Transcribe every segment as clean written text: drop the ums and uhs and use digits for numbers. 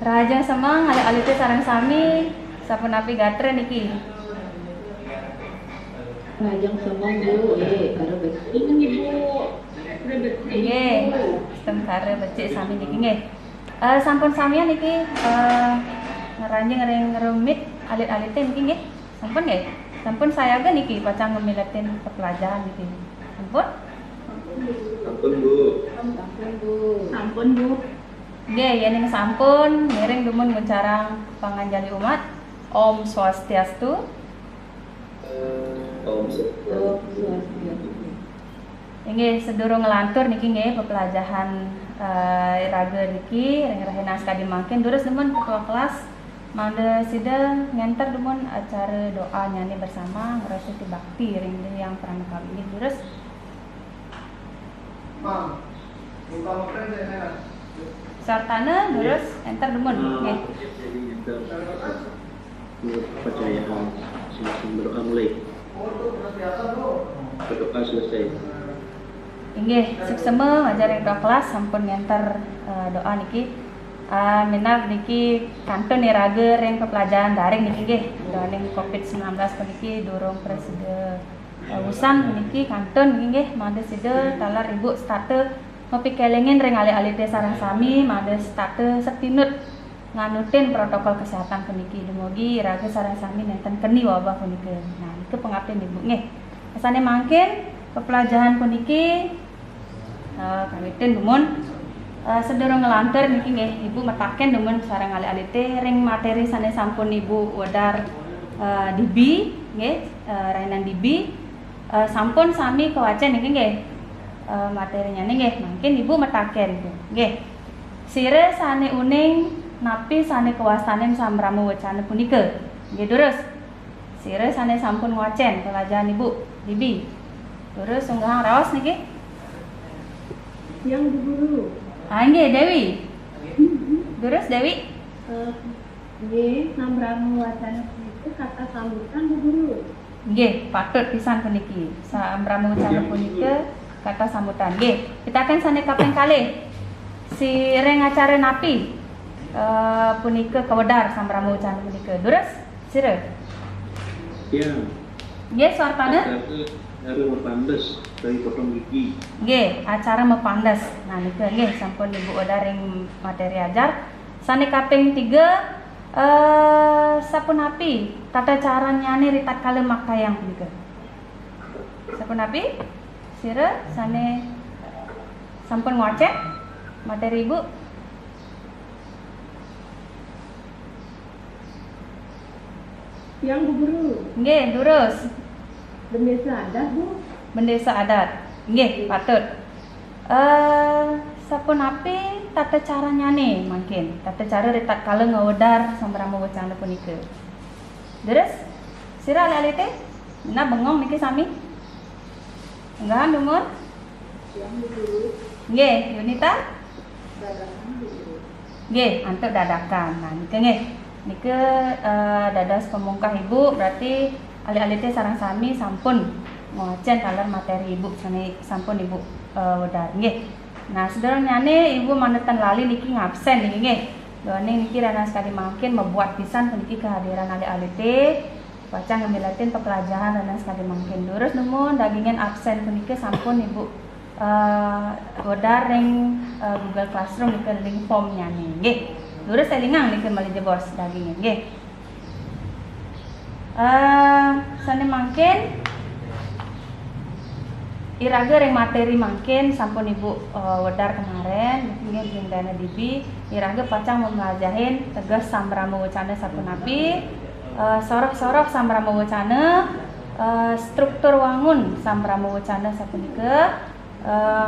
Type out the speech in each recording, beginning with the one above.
Raja semang alih-alih teh sareng sami sapunapi gatre niki. Rajang semang Bu, karo becik Ibu. Nggih, sistem kare becik sami niki nggih. Sampun samian niki ngeranjing ring rumit alit-alit teh niki nggih. Sampun nggih. Sampun saya ge niki pacang ngemiletin pepelajaran niki. Sampun? Ampun Bu. Sampun Bu. Nggih, yen ning sampun miring dumun nguncarang panganjali umat. Om Swastiastu. Om Swastiastu. Nggih, sedurung ngelantur niki nggih pepelajaran raga niki ring naskah dimangkin durus demun ketua kelas mangde sida ngenter demun acara doa nyanyi bersama ngrasati bakti ring yang pernah kali ini durus. Mang, buka motor deh. Sartana durus enter demun nggih. Jadi enter kepercayaan silakan berdoa mulai. Berdoa selesai. Inggih, sikseme ngajarin doa kelas sampun ngenter doa niki. Minat niki kanton raga ring pepelajaran daring niki nggih. Daring Covid-19 puniki durung presiden usan niki kanton nggih mangde sida talar ibu starte ngopi kelengin ring alih-alih teh sareng sami mangde starte setinut nganutin protokol kesehatan puniki dumugi raga sareng sami nenten keni wabah puniki. Nah, itu pengabdian ibu nggih. Asane mangkin pepelajaran puniki kawitin dumun sedurung ngelantur niki nggih ibu metaken dumun sareng alih-alih teh ring materi sane sampun ibu wedar dibi nggih rainan dibi sampun sami kewacen niki nggih materinya nggih mungkin ibu metaken nggih sire sane uning napi sane kewasanen samramu wacana punika nggih durus sire sane sampun ngwacen pelajaran ibu dibi durus sungguh raos niki Yang Bu Guru. Nggih Dewi. Durus Dewi. Nggih, samramu wacana itu kata sambutan Bu Guru. Nggih, patut pisan puniki. Samramu wacana punika kata sambutan. Nggih, kita akan sane kaping kalih. Si reng acara napi punika kawedar samramu wacana punika. Durus? Sire. Ya. Nggih, suartana? Hari berpandas dari potong gigi. Nggih, acara mepandas. Nah niku nggih sampun ibu udah ring materi ajar. Sane kaping 3 sapunapi tata cara nyane ritat kale makayang punika. Sapunapi? Sire sane sampun ngocek materi ibu. Yang Bu Guru. Nggih, durus. Bendesa adat Bu. Bendesa adat. Nggih, patut. Sapunapi tata cara nyane mungkin. Tata cara ritat kala ngawedar samrama wacana punika. Deres? Sira alih-alih teh? Nah bengong niki sami. Enggak dumur? Yang Bu Guru. Nggih, Yunita? Dadakan Bu Guru. Nggih, antuk dadakan. Nah, niki nggih. Niki dadas pemungkah ibu berarti alih-alih teh sareng sami sampun ngocen talar materi ibu sane sampun ibu wedar nggih. Nah, sedherek nyane ibu manetan lali niki ngabsen niki nggih. Dene niki rana sekali mangkin membuat pisan puniki kehadiran alih-alih teh baca ngemilatin pepelajaran rana sekali mangkin. Durus nemun dagingan absen puniki sampun ibu wedar ring Google Classroom niki link form nyane nggih. Durus selingang niki mali jebos dagingan nggih. Sane mangkin iraga ring materi mangkin sampun ibu wedar kemarin nggih ring dana dibi iraga pacang memajahin tegas samrama wacana sapunapi sorok-sorok samrama wacana struktur wangun samrama wacana sapunika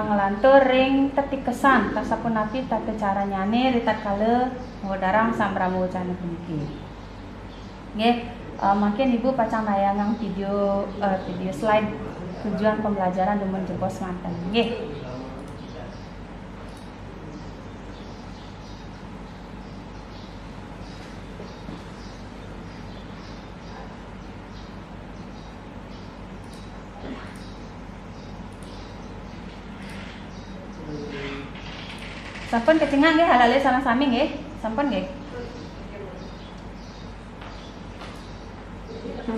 ngelantur ring tetik kesan sapunapi tata cara nyane ritat kala ngwedarang samrama wacana puniki nggih. Mungkin ibu pacang nayangang video slide tujuan pembelajaran demun jebos manten nggih. Sampun kecengang nggih halale sareng sami nggih. Sampun nggih.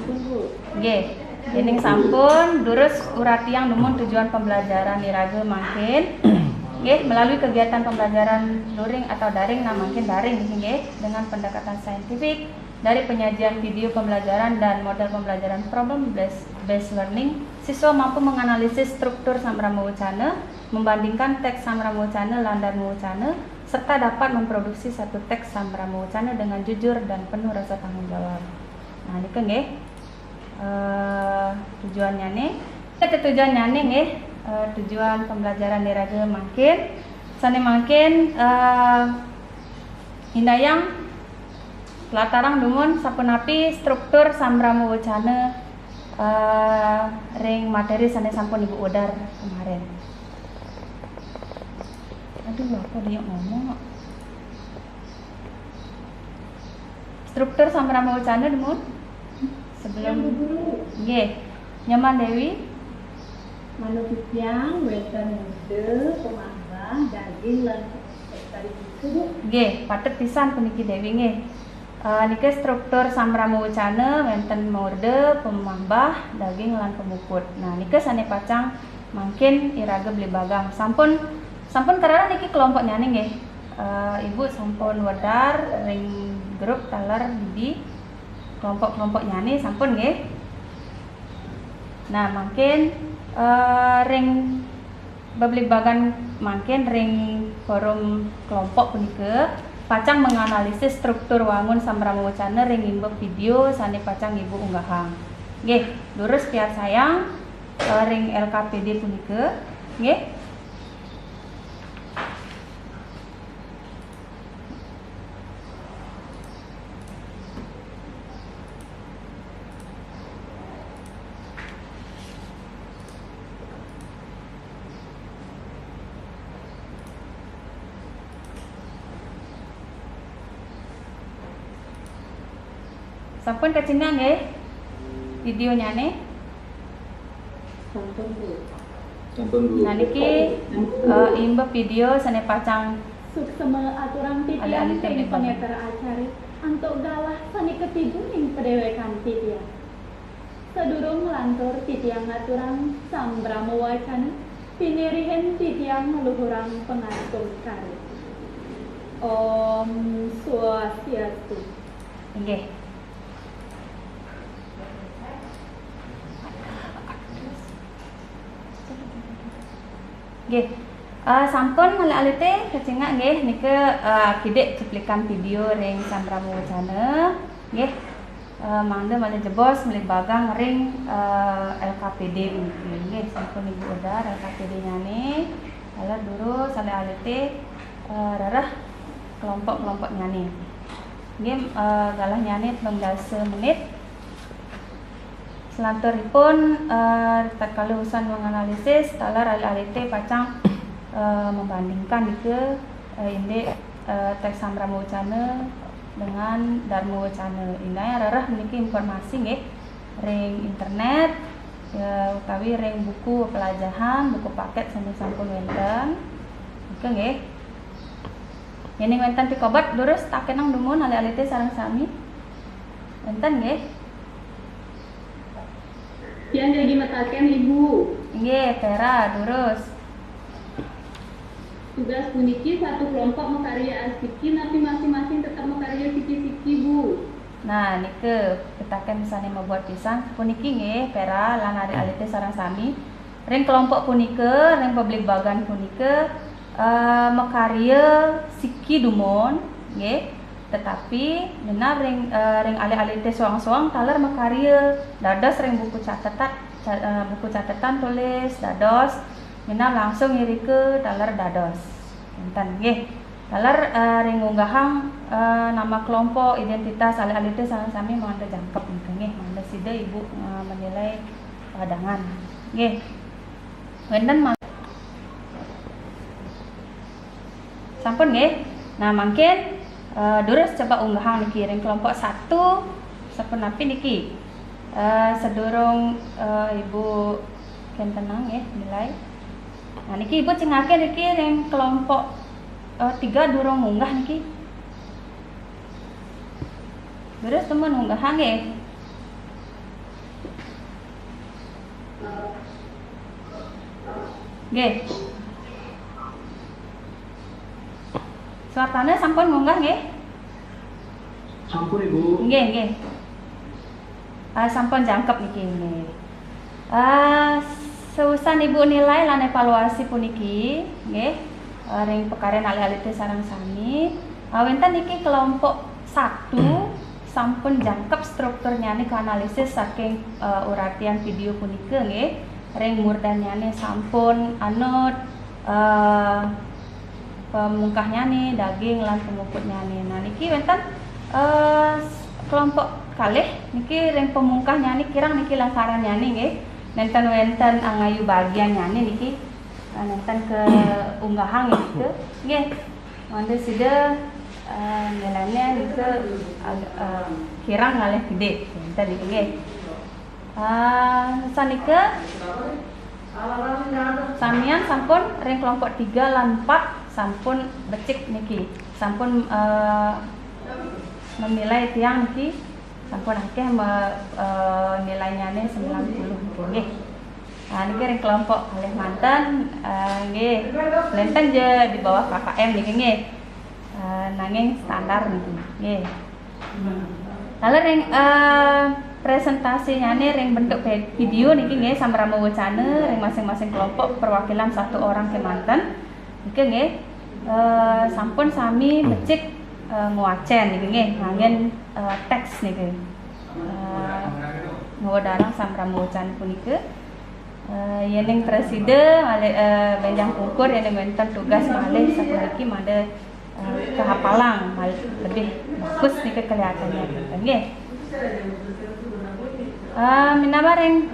Sampun Bu. Nggih. Dening sampun durus uratiang dumun tujuan pembelajaran irage mangkin. Nggih, melalui kegiatan pembelajaran luring atau daring mangkin daring nggih dengan pendekatan saintifik dari penyajian video pembelajaran dan model pembelajaran problem based learning, siswa mampu menganalisis struktur samrama wacana, membandingkan teks samrama wacana lan dharma wacana, serta dapat memproduksi satu teks samrama wacana dengan jujur dan penuh rasa tanggung jawab. Nah, niku nggih tujuannya nih. Tujuannya nih nggih tujuan pembelajaran irage mangkin sane mangkin hinayang latarang dumun sapunapi struktur samrama wacana ring materi sane sampun Ibu udar kemarin. Aduh, apa dia ngomong? Struktur samrama wacana dumun sebelum nggih nyaman Dewi Manukipyang weten mude pemambah daging lan tadi itu. nggih patut pisan puniki Dewi nggih. Niki struktur samrama wacana wenten morde pemambah daging lan pemukut. Nah niki sane pacang mungkin irage beli bagang sampun karena niki kelompok nyane nggih. Ibu sampun wedar ring grup taler di kelompok nyane sampun nggih. Nah mungkin ring beli bagan mungkin ring forum kelompok punike pacang menganalisis struktur wangun samrama wacana ring imbek video sane pacang Ibu unggahang. Nggih, lurus piar sayang ring LKPD punike nggih. Sampun kecina nggih videonya nih. Sampun Bu. Sampun Bu. Nah niki imbek video sane pacang Suksema aturan titian Ada-ada ing tempat. pengeter acari antuk galah sani ketidu ing pedewekan titian. Sedurung lantur titiang aturan sambrama wacana pinirihen titiang luhurang pengatur kari. Om Swastiastu. nggih. Nggih. Sampun alih-alih kecengak nggih nike kidek cuplikan video ring samrama wacana nggih. Mangda malih jebos malih bagang ring LKPD nggih sampun Ibu udar LKPD nyane. Alah dulu alih-alih rarah kelompok nyane. Nggih galah nyane 16 menit. Selanturipun tatkala urusan menganalisis talar alih-alih pacang membandingkan ke indek teks samrama wacana dengan dharma wacana. Inaya rarah memiliki informasi nggih ring internet utawi ring buku pelajaran, buku paket sampun wenten. Oke nggih. Yen wenten pikobat lurus tak kenang dumun alih-alih sareng sami. Wenten nggih. Pian jadi metaken Ibu. Nggih, Tera lurus. Tugas puniki satu kelompok mekarya asiki tapi masing-masing tetap mekarya siki-siki Bu. Nah, nike petaken misalnya membuat pisang puniki nggih pera lan adik-adik sareng sami. Ring kelompok punike, ring publik bagan punike mekarya siki dumun nggih. Tetapi benar ring adik-adik suang-suang taler mekarya dados ring buku catatan tulis dados benar langsung irike taler dados. Enten nggih. Taler ring unggahang nama kelompok identitas alit-alit sami mangda jangkep nggih mangda sida Ibu menilai padangan nggih. Wenten sampun nggih. Nah mungkin durus coba unggahan niki ring kelompok 1 sapunapi niki sedurung Ibu ken tenang nggih nilai. Nah niki Ibu cengake niki ring kelompok 3 durung munggah niki. Terus temen munggah nggih. Nggih. Suarane sampun munggah nggih? Sampun Ibu. Nggih, nggih. Sampun jangkep niki nggih. Seusan Ibu nilai lan evaluasi puniki nggih. Ring pekaren alih-alih sareng sami. Wonten niki kelompok 1 sampun jangkep strukturnya nih analisis saking uratian video punika nggih. Ring murdanyane sampun anut pemungkahnya nih daging lan pemuputnya nih. Nah niki wonten kelompok kalih niki ring pemungkahnya nih kirang niki langkarannya nih nggih. Nenten angayu bagiannya nih niki nenten ke unggahan gitu nggih. Mande sida nilainya itu kirang ngalih gede nenten niki nggih. Sanika samian sampun ring kelompok 3 lan 4 sampun becik niki. Sampun menilai tiang niki sampun akeh nilainya nih 90 nggih. Nah niki ring kelompok kalih manten nggih. Lenten je di bawah KKM niki nggih. Nanging standar niki nggih. Lalu ring presentasinya nih ring bentuk video niki nggih samrama wacana ring masing-masing kelompok perwakilan 1 orang kemanten niki nggih. Sampun sami becik nguacen niki nggih ngangen teks niki. Ngawadarang samrama wacana punika yening presiden benjang pungkur yening wonten tugas malih sapuniki made kehafalan lebih bagus niki kelihatannya nggih. Minama ring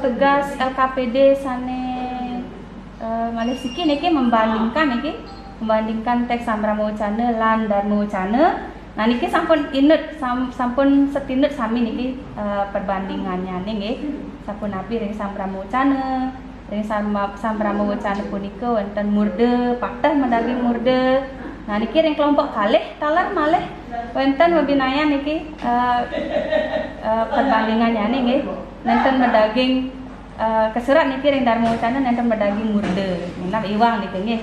tugas LKPD sane malih siki niki membandingkan teks samrama wacana lan dharma wacana. Nah niki sampun sampun setinut sami niki perbandingannya nggih. Sapunapi ring samrama wacana, ring samrama wacana punika wonten murde, paktah mendaging murde. Nah niki ring kelompok kalih talar malih wonten webinaya niki perbandingannya nggih. Nenten mendaging keserat niki ring dharma wacana nenten mendaging murde. Minap iwang niki nggih.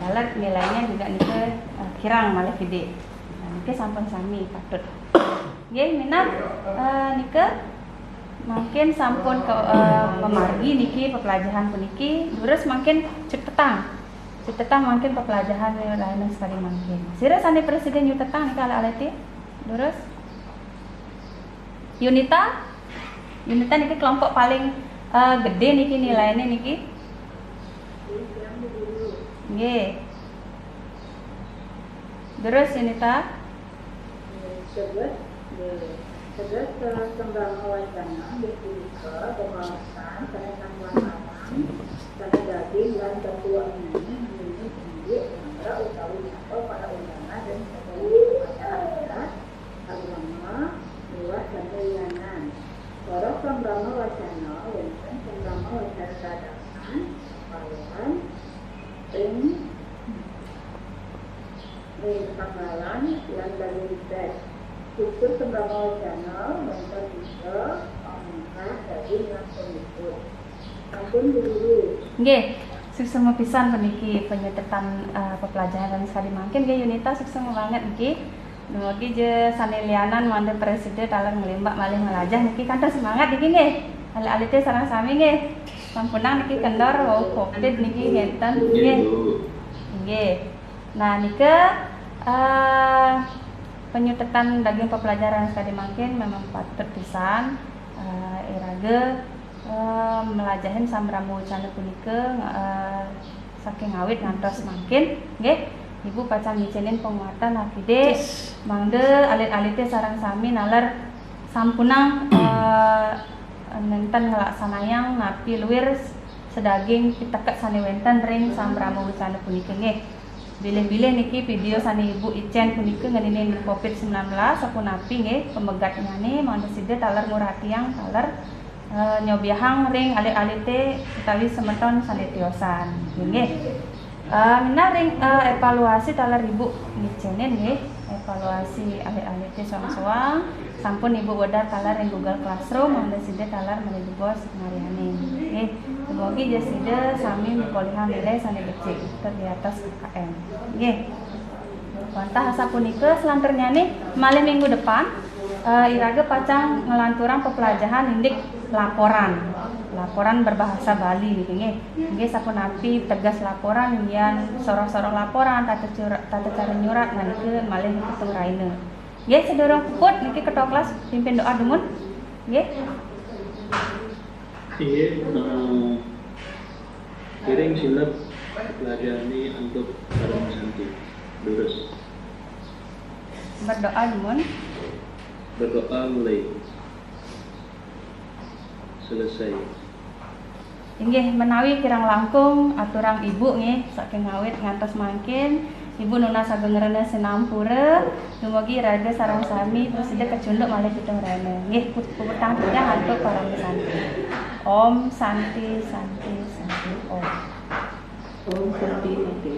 Talar nilainya juga niki kirang malih gede. Niki sampun sami patut. Nggih minat niki mungkin sampun ke memargi niki pepelajaran puniki terus mungkin cetetang mungkin pepelajaran lain sekali mungkin. Sira sane presiden yu tetang niki aleti terus Yunita niki kelompok paling gede niki nilainya niki. Nggih. Terus Yunita Terus kembang wacana dipublikasi pembahasan tentang warna pada daging dan ketua ini tinggi antara utawi atau pada undangan dan pada adat agama luas dan pelayanan. Para kembang wacana wonten kembang wacana dadakan pawan ring tanggalan yang dari riset. Khusus kembang channel mentor bisa pamungkas dari yang pengikut. Ampun dulu. Nggih, suksema pisan puniki penyetetan pepelajaran sekali mungkin nggih Yunita suksema banget niki. Mugi je sanelianan mande presiden talang ngelembak malih ngelajah niki kantor semangat niki nggih. Alih-alih teh sareng sami nggih. Sampunang niki kendor wau Covid niki ngenten nggih. Nggih. Nah niki penyutetan daging pepelajaran sekali mungkin memang patut pisan irage melajahin samrama wacana punika saking awit ngantos mungkin nggih. Ibu pacan ngicinin penguatan akide mangde alit-alit sareng sami nalar sampunang nenten ngelaksanayang napi luwir sedaging piteket sane wenten ring samrama wacana punika nggih. Bilih-bilih niki video sani Ibu Icen punika ngenini Covid-19 sapunapi nggih pemegatnya nih mangde sida taler nguratiang taler nyobiahang ring alih-alih utawi semeton sanetiosan nggih. Mina ring evaluasi taler Ibu Icenin nggih, evaluasi alih-alih soang-soang sampun Ibu wedar taler ring Google Classroom mangde sida taler menjebos ngariyane nggih. Dumugi jasida sami mikolihan nilai sani becik di atas KM. Nggih. Wantah sapunika selanturnya nih malam minggu depan Iraga pacang ngelanturan pepelajaran indik laporan berbahasa Bali nggih. Nggih sapunapi tegas laporan yang sorok-sorok laporan tata cara nyurat nganikeun malih ketemu raina. Nggih sedherek puput niki ketua kelas pimpin doa dumun. Nggih. Iya, kirim silap pelajaran ini untuk Karang Santi. Lurus. Berdoa dumun. Berdoa mulai. Selesai. Inggih menawi kirang langkung aturang ibu nggih saking ngawit ngantos mangkin ibu nuna sageng ngrene sinampura dumugi raga sareng sami presida kecunduk malih piteng rene nggih puputang kita hantuk para santi. Om santi santi santi om. Om Santi Santi.